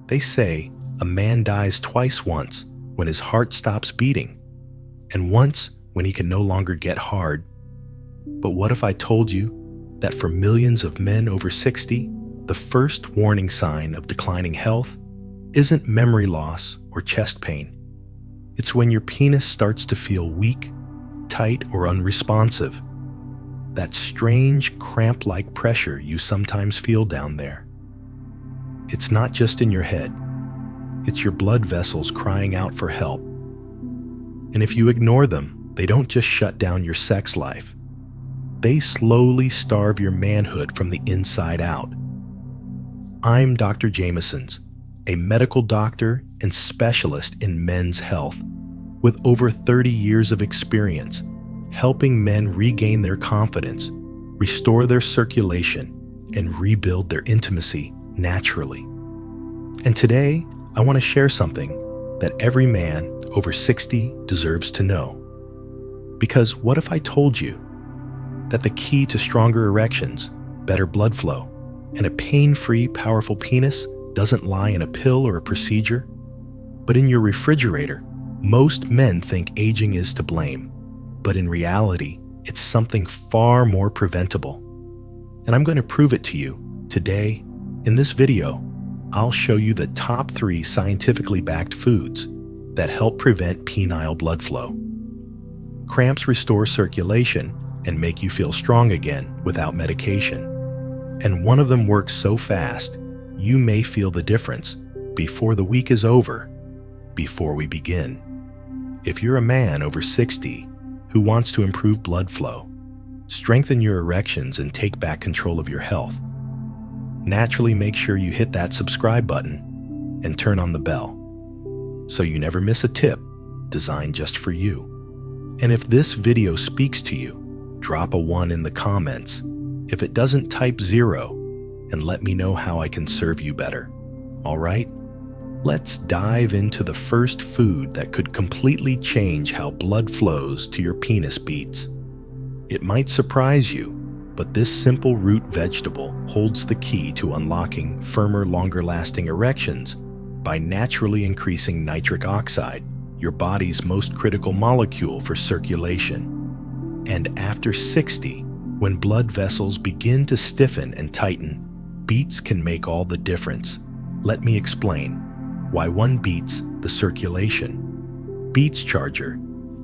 They say a man dies twice: once when his heart stops beating, and once when he can no longer get hard. But what if I told you that for millions of men over 60, the first warning sign of declining health isn't memory loss or chest pain? It's when your penis starts to feel weak, tight, or unresponsive. That strange, cramp-like pressure you sometimes feel down there. It's not just in your head. It's your blood vessels crying out for help. And if you ignore them, they don't just shut down your sex life. They slowly starve your manhood from the inside out. I'm Dr. Jamesons, a medical doctor and specialist in men's health, with over 30 years of experience helping men regain their confidence, restore their circulation, and rebuild their intimacy naturally. And today, I want to share something that every man over 60 deserves to know. Because what if I told you that the key to stronger erections, better blood flow, and a pain-free, powerful penis doesn't lie in a pill or a procedure, but in your refrigerator? Most men think aging is to blame, but in reality, it's something far more preventable. And I'm going to prove it to you today. In this video, I'll show you the top 3 scientifically backed foods that help prevent penile blood flow. Cramps restore circulation and make you feel strong again without medication. And one of them works so fast, you may feel the difference before the week is over, before we begin. If you're a man over 60 who wants to improve blood flow, strengthen your erections, and take back control of your health, naturally make sure you hit that subscribe button and turn on the bell so you never miss a tip designed just for you. And if this video speaks to you, drop a 1 in the comments. If it doesn't, type 0 and let me know how I can serve you better. All right? Let's dive into the first food that could completely change how blood flows to your penis beats. It might surprise you, but this simple root vegetable holds the key to unlocking firmer, longer-lasting erections by naturally increasing nitric oxide, your body's most critical molecule for circulation. And after 60, when blood vessels begin to stiffen and tighten, beets can make all the difference. Let me explain why one beets the circulation. Beets charger.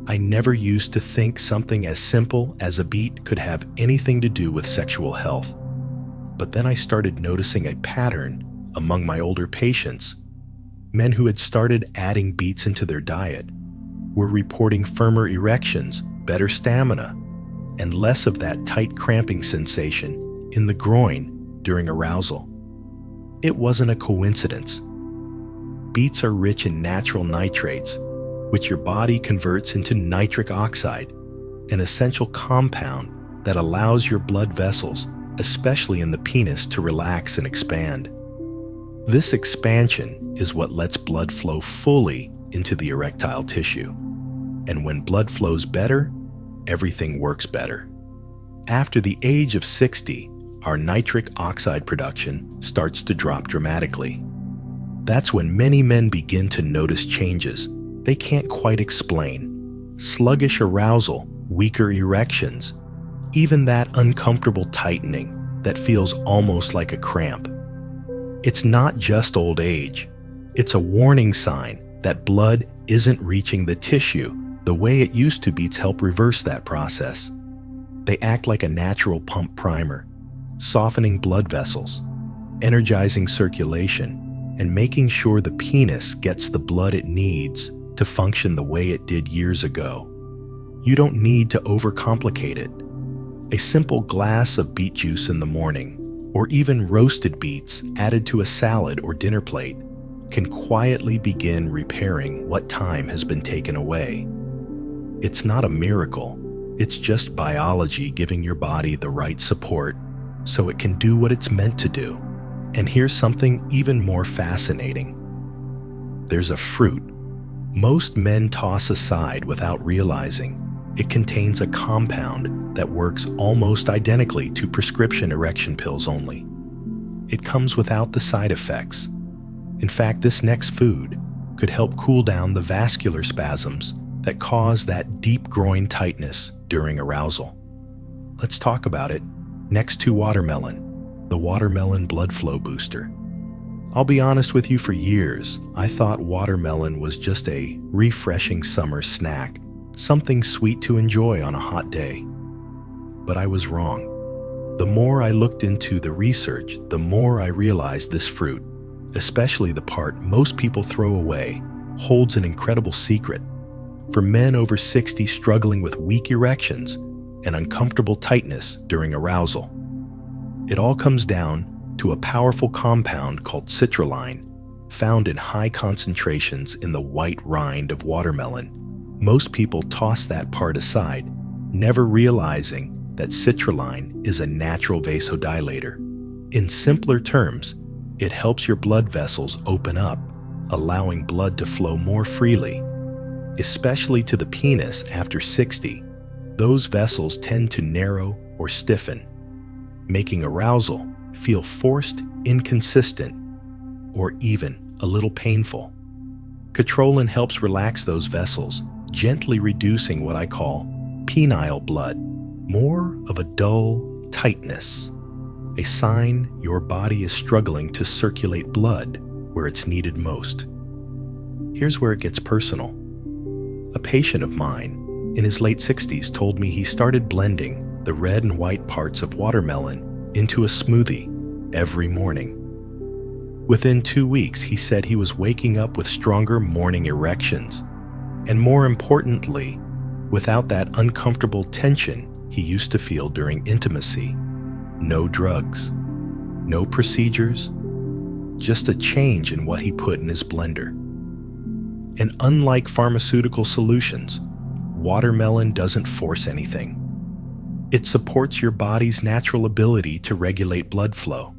I never used to think something as simple as a beet could have anything to do with sexual health. But then I started noticing a pattern among my older patients. Men who had started adding beets into their diet were reporting firmer erections, better stamina, and less of that tight cramping sensation in the groin during arousal. It wasn't a coincidence. Beets are rich in natural nitrates, which your body converts into nitric oxide, an essential compound that allows your blood vessels, especially in the penis, to relax and expand. This expansion is what lets blood flow fully into the erectile tissue. And when blood flows better, everything works better. After the age of 60, our nitric oxide production starts to drop dramatically. That's when many men begin to notice changes they can't quite explain. Sluggish arousal, weaker erections, even that uncomfortable tightening that feels almost like a cramp. It's not just old age. It's a warning sign that blood isn't reaching the tissue the way it used to. Beets help reverse that process. They act like a natural pump primer, softening blood vessels, energizing circulation, and making sure the penis gets the blood it needs to function the way it did years ago. You don't need to overcomplicate it. A simple glass of beet juice in the morning, or even roasted beets added to a salad or dinner plate, can quietly begin repairing what time has been taken away. It's not a miracle. It's just biology giving your body the right support so it can do what it's meant to do. And here's something even more fascinating. There's a fruit most men toss aside without realizing. It contains a compound that works almost identically to prescription erection pills only. It comes without the side effects. In fact, this next food could help cool down the vascular spasms that cause that deep groin tightness during arousal. Let's talk about it. Next to watermelon, the watermelon blood flow booster. I'll be honest with you, for years, I thought watermelon was just a refreshing summer snack, something sweet to enjoy on a hot day. But I was wrong. The more I looked into the research, the more I realized this fruit, especially the part most people throw away, holds an incredible secret. For men over 60 struggling with weak erections and uncomfortable tightness during arousal, it all comes down to a powerful compound called citrulline, found in high concentrations in the white rind of watermelon. Most people toss that part aside, never realizing that citrulline is a natural vasodilator. In simpler terms, it helps your blood vessels open up, allowing blood to flow more freely. Especially to the penis after 60, those vessels tend to narrow or stiffen, making arousal feel forced, inconsistent, or even a little painful. Catrolin helps relax those vessels, gently reducing what I call penile blood, more of a dull tightness, a sign your body is struggling to circulate blood where it's needed most. Here's where it gets personal. A patient of mine in his late 60s told me he started blending the red and white parts of watermelon into a smoothie every morning. Within 2 weeks, he said he was waking up with stronger morning erections, and more importantly, without that uncomfortable tension he used to feel during intimacy. No drugs, no procedures, just a change in what he put in his blender. And unlike pharmaceutical solutions, watermelon doesn't force anything. It supports your body's natural ability to regulate blood flow.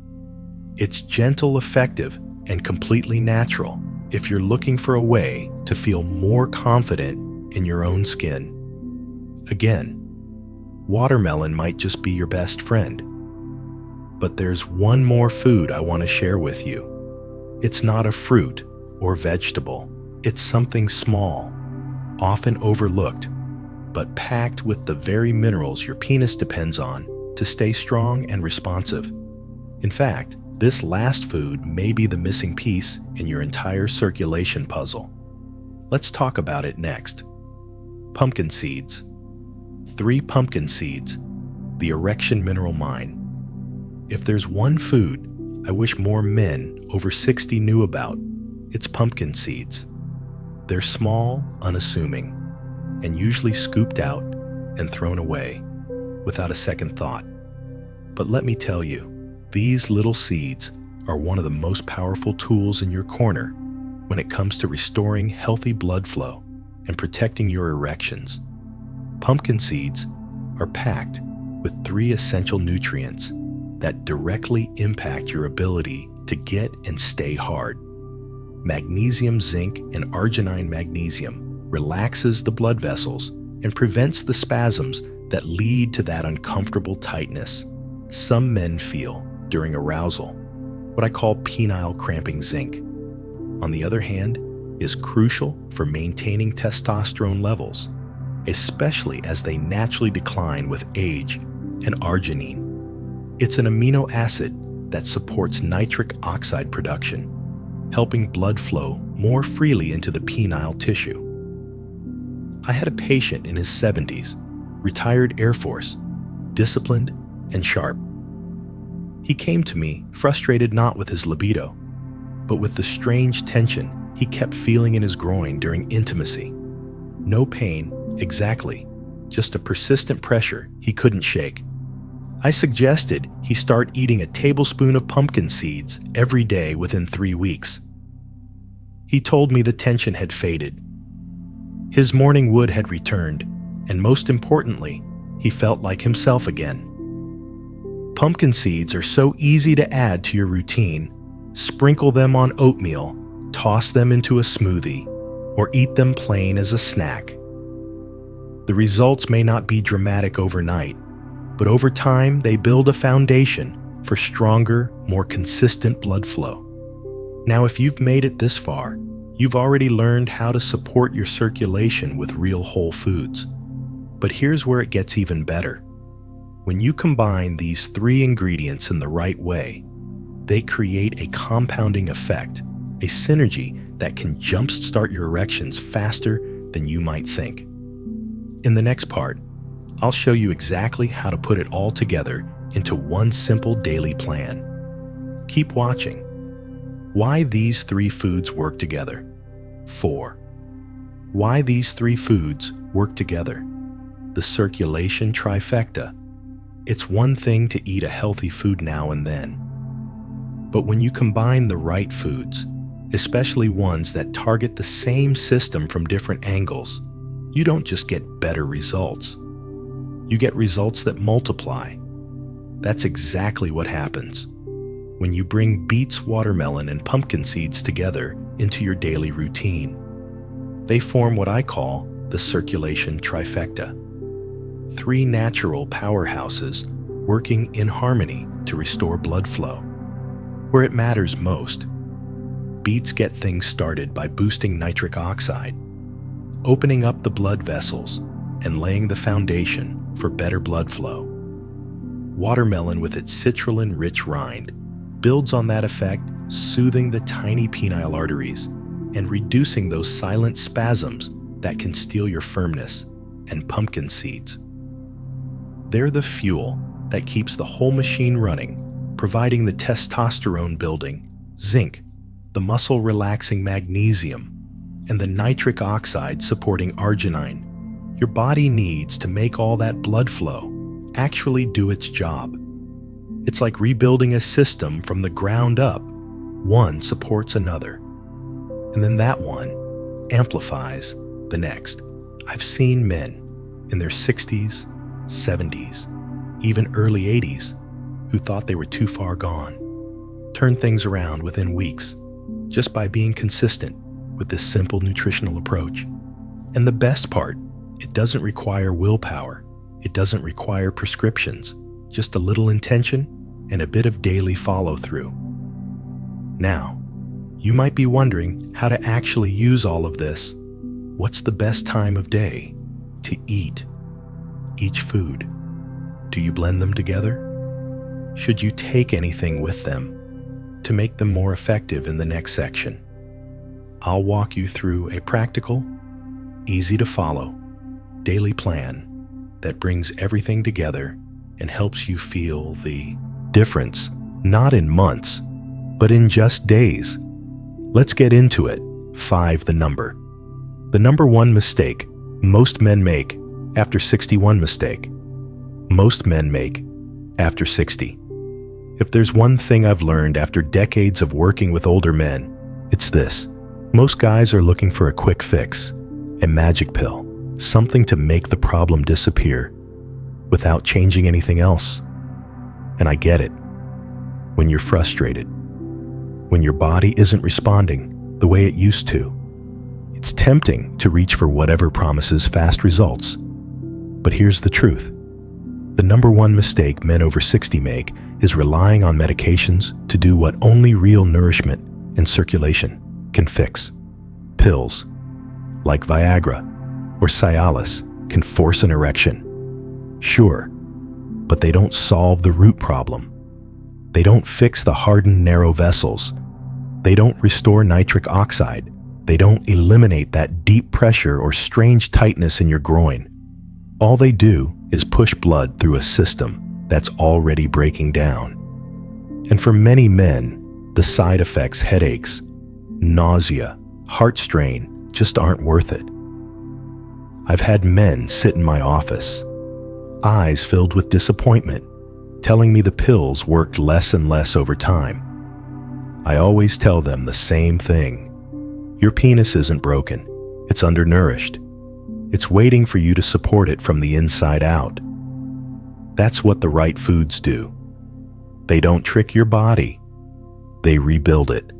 It's gentle, effective, and completely natural if you're looking for a way to feel more confident in your own skin. Again, watermelon might just be your best friend. But there's one more food I want to share with you. It's not a fruit or vegetable. It's something small, often overlooked, but packed with the very minerals your penis depends on to stay strong and responsive. In fact, this last food may be the missing piece in your entire circulation puzzle. Let's talk about it next. Pumpkin seeds. 3 pumpkin seeds, the erection mineral mine. If there's one food I wish more men over 60 knew about, it's pumpkin seeds. They're small, unassuming, and usually scooped out and thrown away without a second thought. But let me tell you, these little seeds are one of the most powerful tools in your corner when it comes to restoring healthy blood flow and protecting your erections. Pumpkin seeds are packed with 3 essential nutrients that directly impact your ability to get and stay hard. Magnesium, zinc, and arginine magnesium relaxes the blood vessels and prevents the spasms that lead to that uncomfortable tightness some men feel during arousal, what I call penile cramping zinc. On the other hand, is crucial for maintaining testosterone levels, especially as they naturally decline with age, and arginine. It's an amino acid that supports nitric oxide production, helping blood flow more freely into the penile tissue. I had a patient in his 70s, retired Air Force, disciplined and sharp. He came to me frustrated not with his libido, but with the strange tension he kept feeling in his groin during intimacy. No pain, exactly, just a persistent pressure he couldn't shake. I suggested he start eating a tablespoon of pumpkin seeds every day within 3 weeks. He told me the tension had faded. His morning wood had returned, and most importantly, he felt like himself again. Pumpkin seeds are so easy to add to your routine. Sprinkle them on oatmeal, toss them into a smoothie, or eat them plain as a snack. The results may not be dramatic overnight, but over time they build a foundation for stronger, more consistent blood flow. Now, if you've made it this far, you've already learned how to support your circulation with real whole foods. But here's where it gets even better. When you combine these 3 ingredients in the right way, they create a compounding effect, a synergy that can jumpstart your erections faster than you might think. In the next part, I'll show you exactly how to put it all together into one simple daily plan. Keep watching. Why these 3 foods work together. 4. Why these 3 foods work together. The circulation trifecta. It's one thing to eat a healthy food now and then. But when you combine the right foods, especially ones that target the same system from different angles, you don't just get better results. You get results that multiply. That's exactly what happens when you bring beets, watermelon, and pumpkin seeds together into your daily routine. They form what I call the circulation trifecta. 3 natural powerhouses working in harmony to restore blood flow. Where it matters most, beets get things started by boosting nitric oxide, opening up the blood vessels, and laying the foundation for better blood flow. Watermelon, with its citrulline-rich rind, builds on that effect, soothing the tiny penile arteries and reducing those silent spasms that can steal your firmness. And pumpkin seeds, they're the fuel that keeps the whole machine running, providing the testosterone-building zinc, the muscle-relaxing magnesium, and the nitric oxide-supporting arginine your body needs to make all that blood flow actually do its job. It's like rebuilding a system from the ground up. One supports another, and then that one amplifies the next. I've seen men in their 60s, 70s, even early 80s who thought they were too far gone turn things around within weeks just by being consistent with this simple nutritional approach. And the best part, it doesn't require willpower. It doesn't require prescriptions, just a little intention and a bit of daily follow-through. Now, you might be wondering how to actually use all of this. What's the best time of day to eat each food? Do you blend them together? Should you take anything with them to make them more effective in the next section? I'll walk you through a practical, easy to follow daily plan that brings everything together and helps you feel the difference, not in months, but in just days. Let's get into it. 5, the number. The number 1 mistake most men make after 61 mistake. Most men make after 60. If there's one thing I've learned after decades of working with older men, it's this. Most guys are looking for a quick fix, a magic pill, something to make the problem disappear without changing anything else. And I get it. When you're frustrated, when your body isn't responding the way it used to, it's tempting to reach for whatever promises fast results. But here's the truth. The number 1 mistake men over 60 make is relying on medications to do what only real nourishment and circulation can fix. Pills, like Viagra or Cialis, can force an erection. Sure, but they don't solve the root problem. They don't fix the hardened narrow vessels. They don't restore nitric oxide. They don't eliminate that deep pressure or strange tightness in your groin. All they do is push blood through a system that's already breaking down. And for many men, the side effects, headaches, nausea, heart strain, just aren't worth it. I've had men sit in my office, eyes filled with disappointment, telling me the pills worked less and less over time. I always tell them the same thing. Your penis isn't broken. It's undernourished. It's waiting for you to support it from the inside out. That's what the right foods do. They don't trick your body. They rebuild it.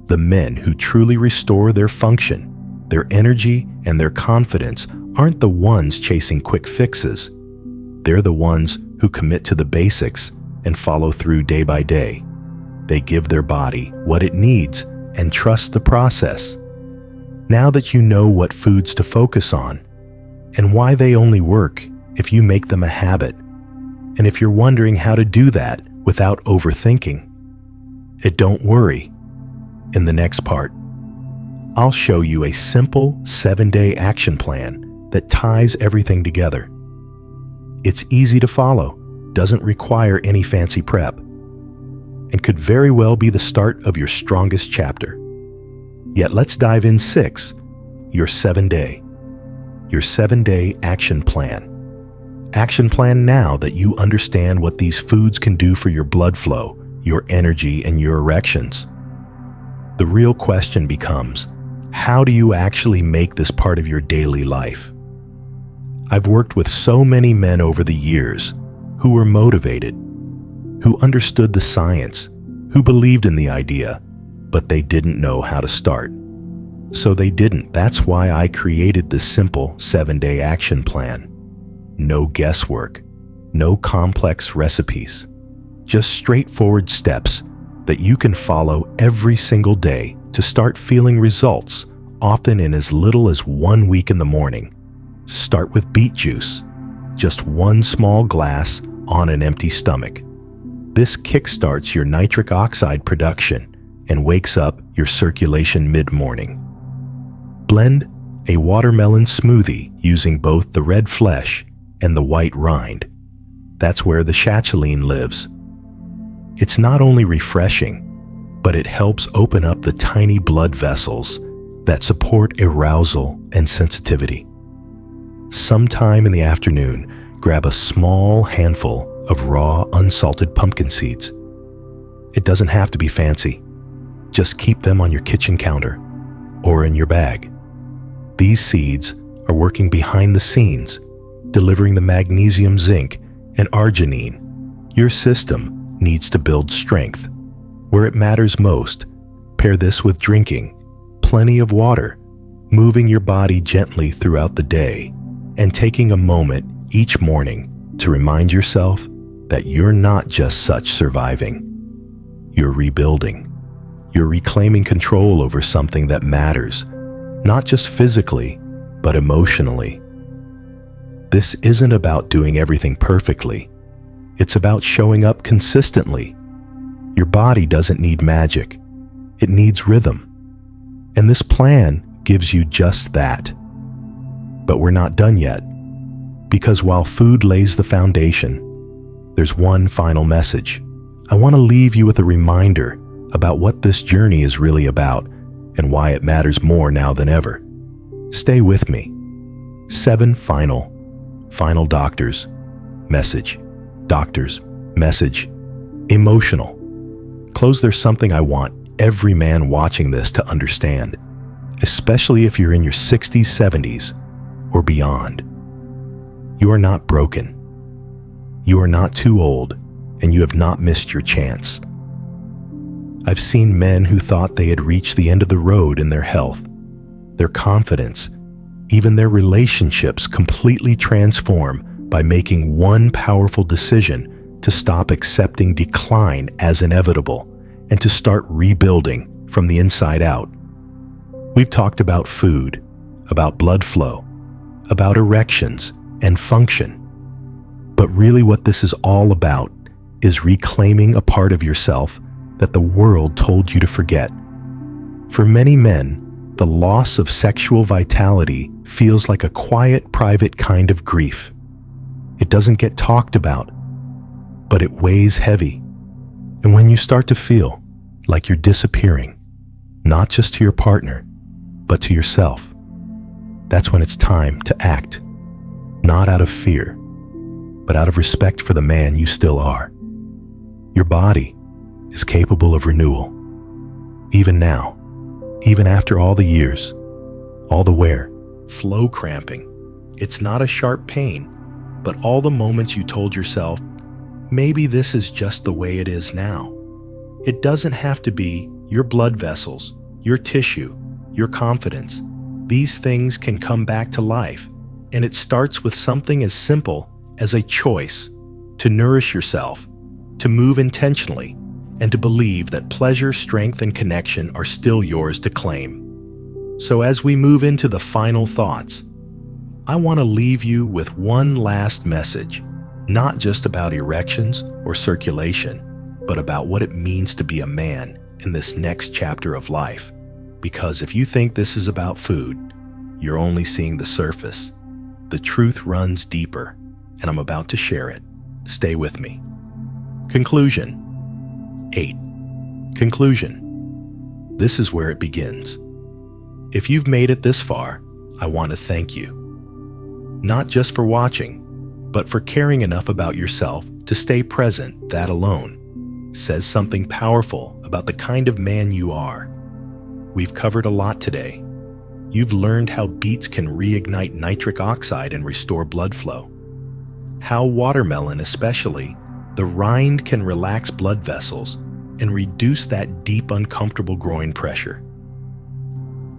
The men who truly restore their function, their energy, and their confidence aren't the ones chasing quick fixes. They're the ones who commit to the basics and follow through day by day. They give their body what it needs and trust the process. Now that you know what foods to focus on and why they only work if you make them a habit, and if you're wondering how to do that without overthinking it, don't worry. In the next part, I'll show you a simple 7-day action plan that ties everything together. It's easy to follow, doesn't require any fancy prep, and could very well be the start of your strongest chapter. Yet let's dive in 6, your 7-day action plan. Action plan now that you understand what these foods can do for your blood flow, your energy, and your erections. The real question becomes, how do you actually make this part of your daily life? I've worked with so many men over the years who were motivated, who understood the science, who believed in the idea, but they didn't know how to start. So they didn't. That's why I created this simple 7-day action plan. No guesswork, no complex recipes, just straightforward steps that you can follow every single day to start feeling results, often in as little as 1 week in the morning. Start with beet juice, just 1 small glass on an empty stomach. This kickstarts your nitric oxide production and wakes up your circulation mid-morning. Blend a watermelon smoothie using both the red flesh and the white rind. That's where the chacholine lives. It's not only refreshing, but it helps open up the tiny blood vessels that support arousal and sensitivity. Sometime in the afternoon, grab a small handful of raw, unsalted pumpkin seeds. It doesn't have to be fancy. Just keep them on your kitchen counter or in your bag. These seeds are working behind the scenes, delivering the magnesium, zinc, and arginine your system needs to build strength. Where it matters most, pair this with drinking plenty of water, moving your body gently throughout the day, and taking a moment each morning to remind yourself that you're not just surviving. You're rebuilding. You're reclaiming control over something that matters, not just physically, but emotionally. This isn't about doing everything perfectly. It's about showing up consistently. Your body doesn't need magic. It needs rhythm. And this plan gives you just that. But we're not done yet, because while food lays the foundation, there's one final message. I want to leave you with a reminder about what this journey is really about and why it matters more now than ever. Stay with me. 7 final doctor's message. Emotional. Close. There's something I want every man watching this to understand, especially if you're in your 60s, 70s, or beyond. You are not broken. You are not too old, and you have not missed your chance. I've seen men who thought they had reached the end of the road in their health, their confidence, even their relationships completely transform by making one powerful decision to stop accepting decline as inevitable and to start rebuilding from the inside out. We've talked about food, about blood flow, about erections and function. But really what this is all about is reclaiming a part of yourself that the world told you to forget. For many men, the loss of sexual vitality feels like a quiet, private kind of grief. It doesn't get talked about, but it weighs heavy. And when you start to feel like you're disappearing, not just to your partner, but to yourself, that's when it's time to act, not out of fear, but out of respect for the man you still are. Your body is capable of renewal, even now, even after all the years, all the wear. Flow cramping. It's not a sharp pain, but all the moments you told yourself, maybe this is just the way it is now. It doesn't have to be. Your blood vessels, your tissue, your confidence. These things can come back to life, and it starts with something as simple as a choice to nourish yourself, to move intentionally, and to believe that pleasure, strength, and connection are still yours to claim. So as we move into the final thoughts, I want to leave you with one last message, not just about erections or circulation, but about what it means to be a man in this next chapter of life. Because if you think this is about food, you're only seeing the surface. The truth runs deeper, and I'm about to share it. Stay with me. Conclusion. 8. Conclusion. This is where it begins. If you've made it this far, I want to thank you. Not just for watching, but for caring enough about yourself to stay present. That alone says something powerful about the kind of man you are. We've covered a lot today. You've learned how beets can reignite nitric oxide and restore blood flow. How watermelon, especially, the rind can relax blood vessels and reduce that deep, uncomfortable groin pressure.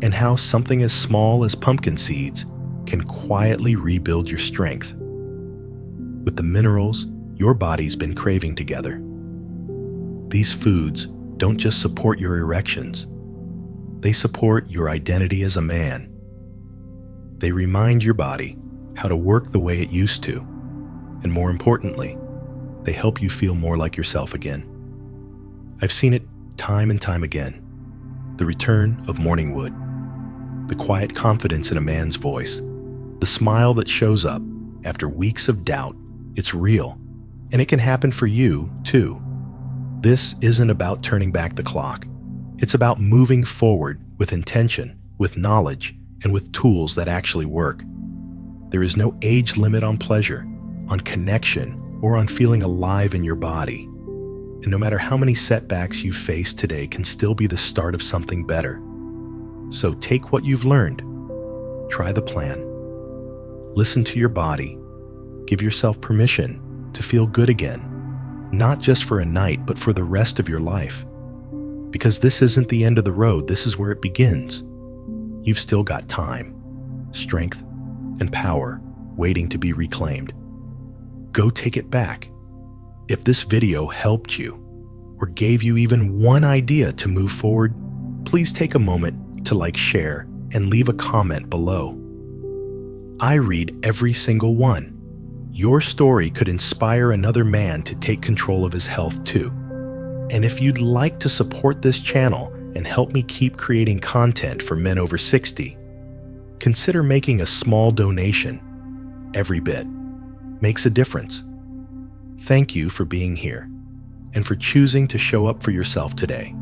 And how something as small as pumpkin seeds can quietly rebuild your strength with the minerals your body's been craving together. These foods don't just support your erections, they support your identity as a man. They remind your body how to work the way it used to, and more importantly, they help you feel more like yourself again. I've seen it time and time again. The return of morning wood, the quiet confidence in a man's voice, the smile that shows up after weeks of doubt. It's real, and it can happen for you, too. This isn't about turning back the clock. It's about moving forward with intention, with knowledge, and with tools that actually work. There is no age limit on pleasure, on connection, or on feeling alive in your body. And no matter how many setbacks you face today can still be the start of something better. So take what you've learned. Try the plan. Listen to your body. Give yourself permission to feel good again, not just for a night, but for the rest of your life. Because this isn't the end of the road, this is where it begins. You've still got time, strength, and power waiting to be reclaimed. Go take it back. If this video helped you or gave you even one idea to move forward, please take a moment to like, share, and leave a comment below. I read every single one. Your story could inspire another man to take control of his health too. And if you'd like to support this channel and help me keep creating content for men over 60, consider making a small donation. Every bit makes a difference. Thank you for being here and for choosing to show up for yourself today.